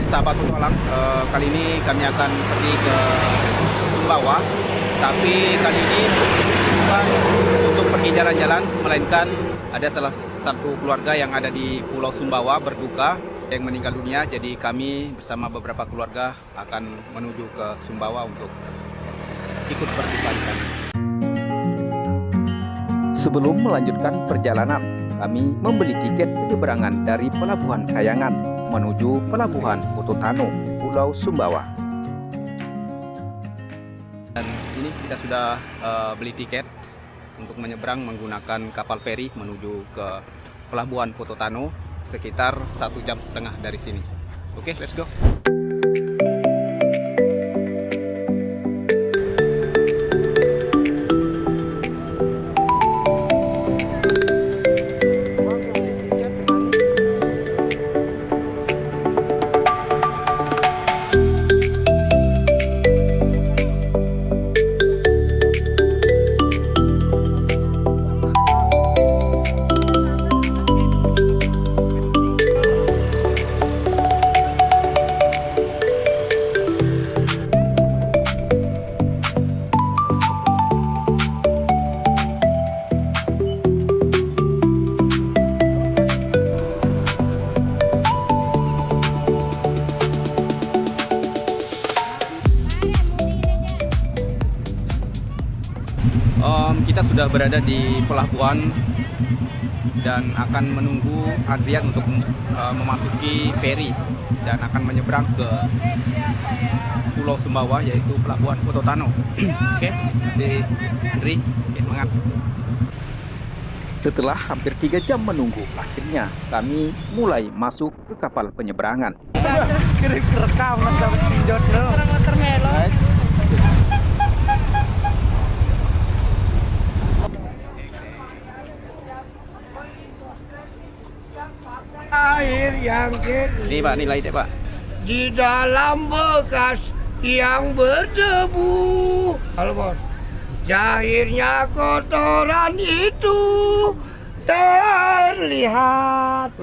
sahabat petualang, kali ini kami akan pergi ke Sumbawa. Tapi kali ini bukan untuk pergi jalan-jalan, melainkan ada salah satu keluarga yang ada di Pulau Sumbawa berduka yang meninggal dunia. Jadi kami bersama beberapa keluarga akan menuju ke Sumbawa untuk ikut berduka di sana. Sebelum melanjutkan perjalanan, kami membeli tiket penyeberangan dari Pelabuhan Kayangan menuju Pelabuhan Pututano, Pulau Sumbawa. Dan ini kita sudah beli tiket untuk menyeberang menggunakan kapal feri menuju ke Pelabuhan Pututano, sekitar 1,5 jam dari sini. Oke, let's go. Kita sudah berada di pelabuhan dan akan menunggu antrian untuk memasuki feri dan akan menyeberang ke Pulau Sumbawa, yaitu Pelabuhan Pututano. Oke, masih Andri, semangat. Setelah hampir 3 jam menunggu, akhirnya kami mulai masuk ke kapal penyeberangan. Kerekam sampai pinjot lo. Air yang jernih. Ini Pak, nilai deh Pak. Di dalam bekas yang berdebu. Halo bos. Jahirnya kotoran itu terlihat.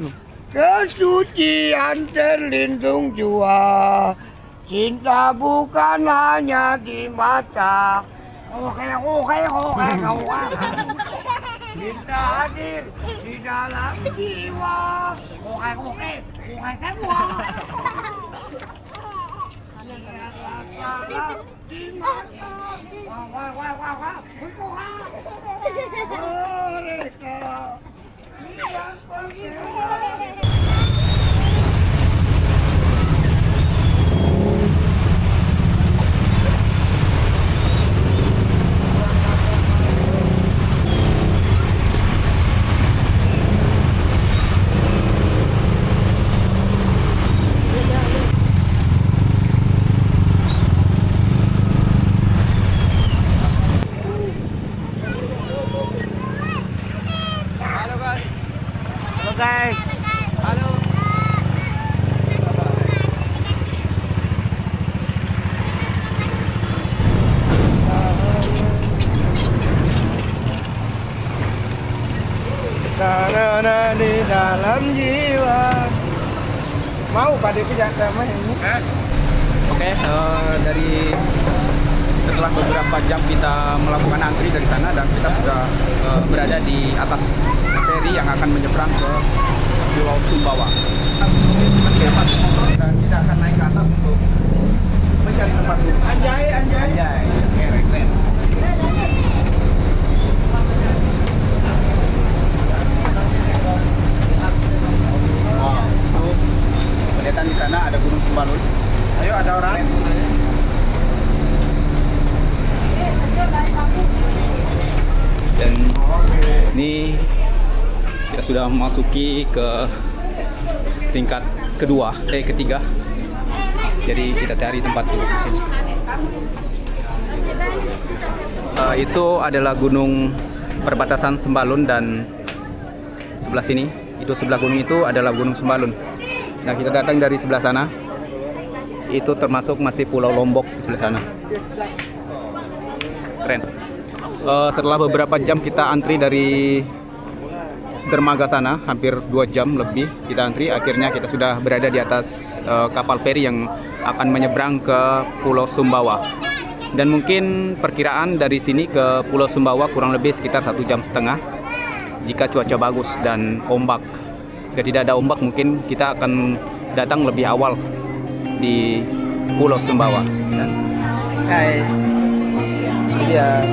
Kesucian terlindung jua. Cinta bukan hanya di mata. Oke. Cinta hadir di dalam jiwa. Oke. Di mata. Wah. Mereka yang penting. Guys, halo. Karena di dalam jiwa. Mau pada kerja sama ini? Oke, dari setelah beberapa jam kita melakukan antri dari sana dan kita sudah berada di atas feri yang akan menyeberang ke Pulau Sumbawa. Dan kita akan naik ke atas untuk mencari tempat duduk. Anjay. Keren. Wow, tuh kelihatan di sana ada Gunung Sembalun. Ayo ada orang. Dan ini kita sudah memasuki ke tingkat ketiga. Jadi kita cari tempat duduk di sini. Itu adalah gunung perbatasan Sembalun dan sebelah sini, itu sebelah gunung itu adalah Gunung Sembalun. Nah, kita datang dari sebelah sana. Itu termasuk masih Pulau Lombok di sebelah sana. Keren. Setelah beberapa jam kita antri dari dermaga sana, hampir 2 jam lebih kita antri. Akhirnya kita sudah berada di atas kapal feri yang akan menyeberang ke Pulau Sumbawa. Dan mungkin perkiraan dari sini ke Pulau Sumbawa kurang lebih sekitar 1,5 jam jika cuaca bagus dan ombak. Jika tidak ada ombak, mungkin kita akan datang lebih awal di Pulau Sumbawa. Dan guys, ini dia.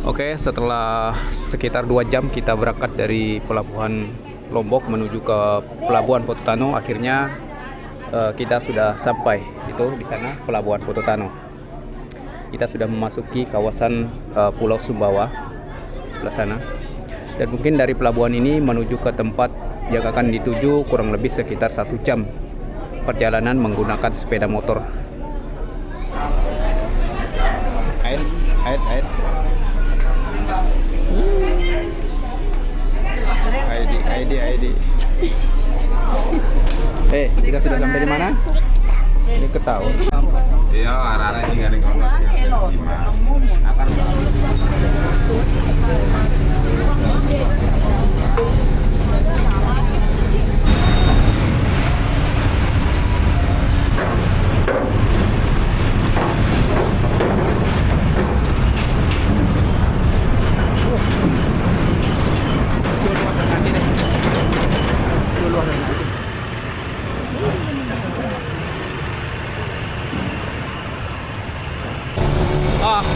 Oke, setelah sekitar 2 jam kita berangkat dari pelabuhan Lombok menuju ke pelabuhan Pototano. Akhirnya kita sudah sampai di sana pelabuhan Pototano. Kita sudah memasuki kawasan Pulau Sumbawa sebelah sana. Dan mungkin dari pelabuhan ini menuju ke tempat yang akan dituju kurang lebih sekitar 1 jam perjalanan menggunakan sepeda motor. ID. Kita sudah sampai di mana? Ini ketahui. Iya, arah-arah sih garing kono. Akan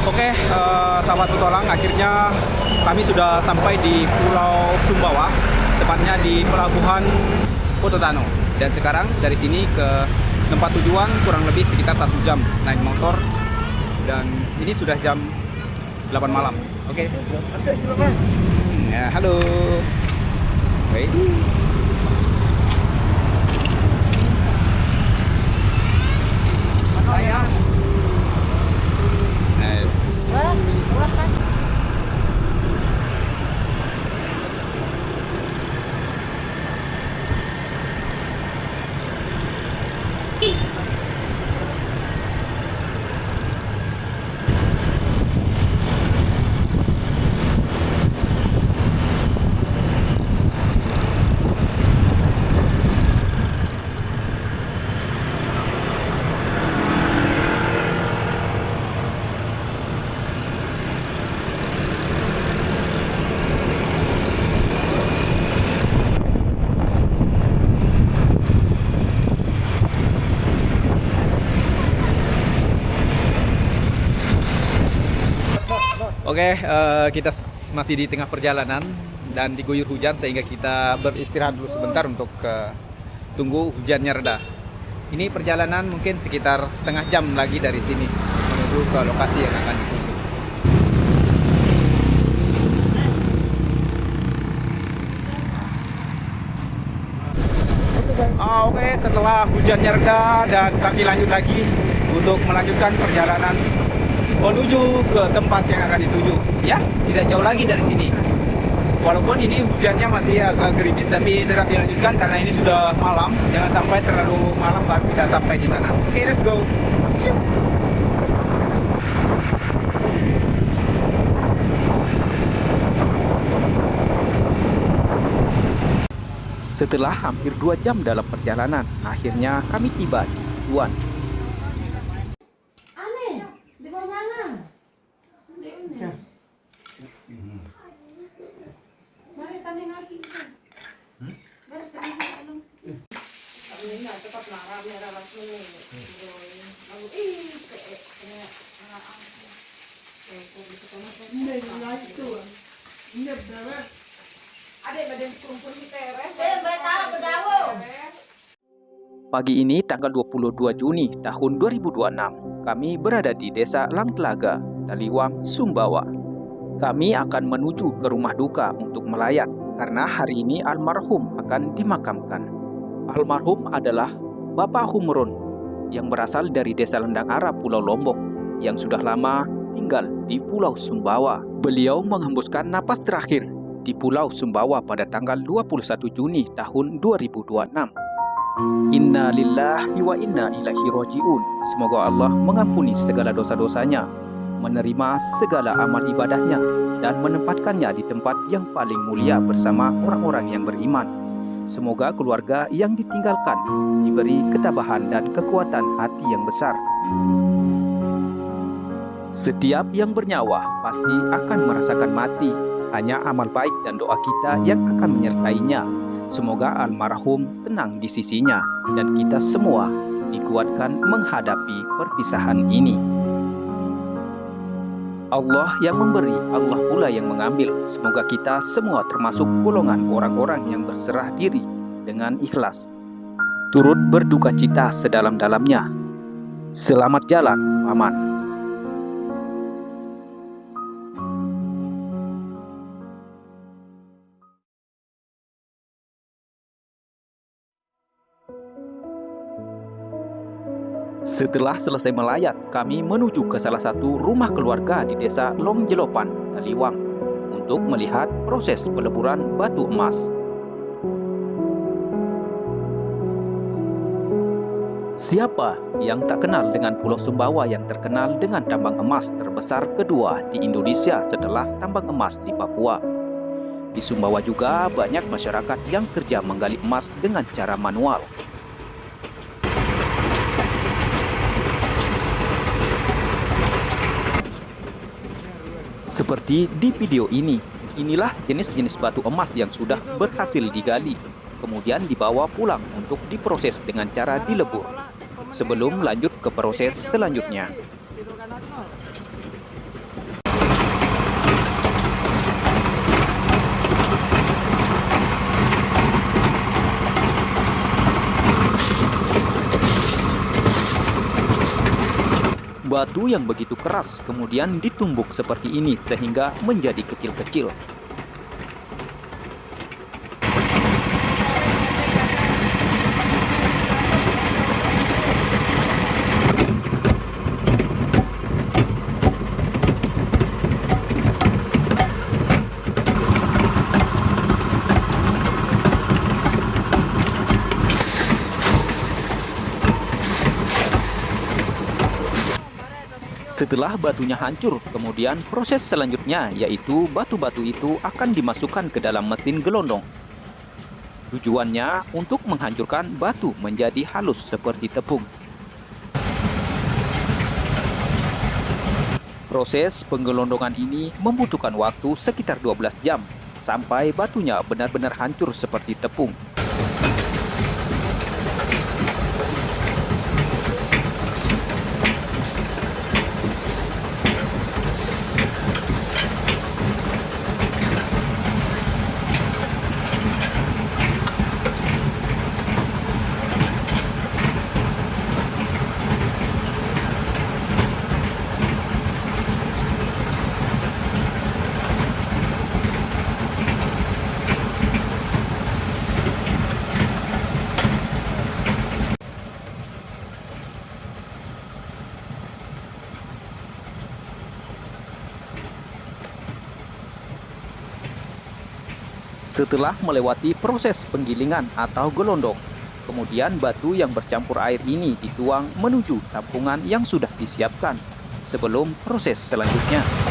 Oke, sahabat petualang, akhirnya kami sudah sampai di Pulau Sumbawa, tepatnya di pelabuhan Pototano. Dan sekarang dari sini ke tempat tujuan kurang lebih sekitar 1 jam naik motor. Dan ini sudah jam 8 malam. Oke. Ya, halo. Baik. Oke, kita masih di tengah perjalanan dan diguyur hujan sehingga kita beristirahat dulu sebentar untuk tunggu hujannya reda. Ini perjalanan mungkin sekitar setengah jam lagi dari sini menuju ke lokasi yang akan dituju. Oke, setelah hujannya reda dan kami lanjut lagi untuk melanjutkan perjalanan menuju ke tempat yang akan dituju. Ya, tidak jauh lagi dari sini. Walaupun ini hujannya masih agak gerimis, tapi tetap dilanjutkan karena ini sudah malam. Jangan sampai terlalu malam baru kita sampai di sana. Oke, let's go. Setelah hampir 2 jam dalam perjalanan, akhirnya kami tiba di tujuan. Pagi ini tanggal 22 Juni tahun 2026, kami berada di Desa Langtelaga, Taliwang, Sumbawa. Kami akan menuju ke rumah duka untuk melayat karena hari ini almarhum akan dimakamkan. Almarhum adalah Bapak Humron yang berasal dari Desa Lendang Arab, Pulau Lombok, yang sudah lama tinggal di Pulau Sumbawa. Beliau menghembuskan napas terakhir di Pulau Sumbawa pada tanggal 21 Juni tahun 2026. Inna lillahi wa inna ilaihi roji'un. Semoga Allah mengampuni segala dosa-dosanya, menerima segala amal ibadahnya, dan menempatkannya di tempat yang paling mulia bersama orang-orang yang beriman. Semoga keluarga yang ditinggalkan diberi ketabahan dan kekuatan hati yang besar. Setiap yang bernyawa pasti akan merasakan mati. Hanya amal baik dan doa kita yang akan menyertainya. Semoga almarhum tenang di sisinya dan kita semua dikuatkan menghadapi perpisahan ini. Allah yang memberi, Allah pula yang mengambil. Semoga kita semua termasuk golongan orang-orang yang berserah diri dengan ikhlas, turut berduka cita sedalam-dalamnya. Selamat jalan, Paman. Setelah selesai melayat, kami menuju ke salah satu rumah keluarga di Desa Longjelopan, Taliwang, untuk melihat proses peleburan batu emas. Siapa yang tak kenal dengan Pulau Sumbawa yang terkenal dengan tambang emas terbesar kedua di Indonesia setelah tambang emas di Papua? Di Sumbawa juga banyak masyarakat yang kerja menggali emas dengan cara manual. Seperti di video ini, inilah jenis-jenis batu emas yang sudah berhasil digali, kemudian dibawa pulang untuk diproses dengan cara dilebur, sebelum lanjut ke proses selanjutnya. Batu yang begitu keras kemudian ditumbuk seperti ini sehingga menjadi kecil-kecil. Setelah batunya hancur, kemudian proses selanjutnya yaitu batu-batu itu akan dimasukkan ke dalam mesin gelondong. Tujuannya untuk menghancurkan batu menjadi halus seperti tepung. Proses penggelondongan ini membutuhkan waktu sekitar 12 jam sampai batunya benar-benar hancur seperti tepung. Setelah melewati proses penggilingan atau gelondong, kemudian batu yang bercampur air ini dituang menuju tampungan yang sudah disiapkan sebelum proses selanjutnya.